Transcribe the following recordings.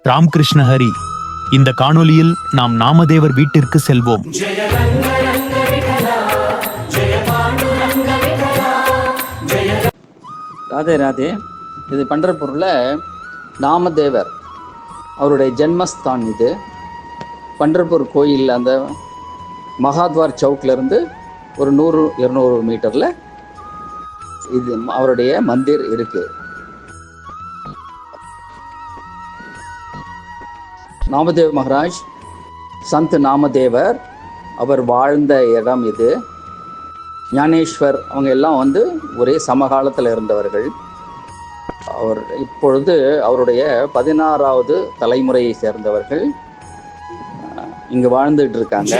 ராம்கிருஷ்ண ஹரி. இந்த காணொளியில் நாம் நாமதேவர் வீட்டிற்கு செல்வோம். ராதே ராதே. இது பண்டர்பூரில் நாமதேவர் அவருடைய ஜென்மஸ்தான். இது பண்டர்பூர் கோயில் அந்த மகாத்வார் சவுக்லேருந்து ஒரு 100-200 மீட்டரில் இது அவருடைய மந்திர் இருக்குது. நாமதேவ் மகாராஜ், சந்த் நாமதேவர் அவர் வாழ்ந்த இடம் இது. ஞானேஸ்வர் அவங்க எல்லாம் ஒரே சமகாலத்தில் இருந்தவர்கள். அவர் இப்பொழுது அவருடைய 16வது தலைமுறையை சேர்ந்தவர்கள் இங்கு வாழ்ந்துட்டு இருக்காங்க.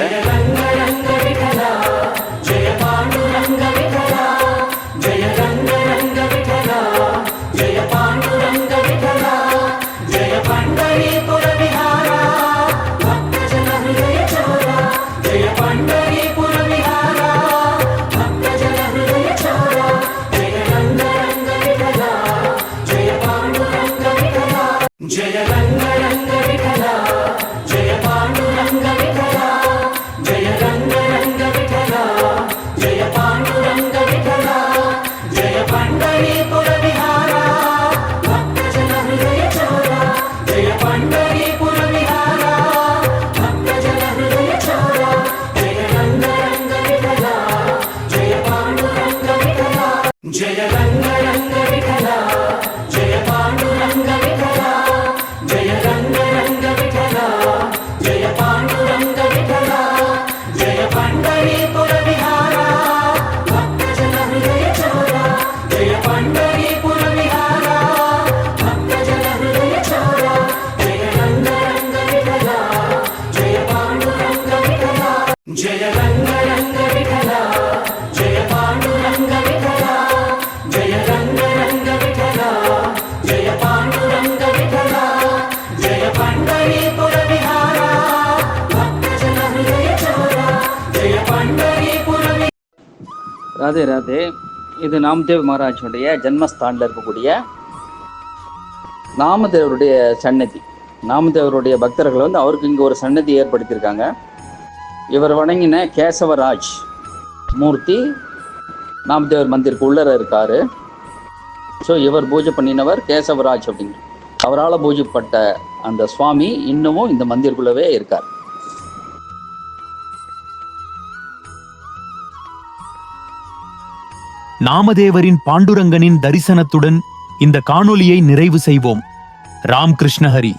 ராதே ராதே. இது நாமதேவ் மகாராஜனுடைய ஜென்மஸ்தானில் இருக்கக்கூடிய நாமதேவருடைய சன்னதி. நாமதேவருடைய பக்தர்கள் அவருக்கு இங்கே ஒரு சன்னதி ஏற்படுத்தியிருக்காங்க. இவர் வணங்கின கேசவராஜ் மூர்த்தி நாமதேவர் மந்திருக்கு உள்ளர இருக்கார். ஸோ இவர் பூஜை பண்ணினவர் கேசவராஜ் அப்படிங்கிற அவரால் பூஜைப்பட்ட அந்த சுவாமி இன்னமும் இந்த மந்திருக்குள்ளவே இருக்கார். நாமதேவரின் பாண்டுரங்கனின் தரிசனத்துடன் இந்த காணொளியை நிறைவு செய்வோம். ராம்கிருஷ்ண ஹரி.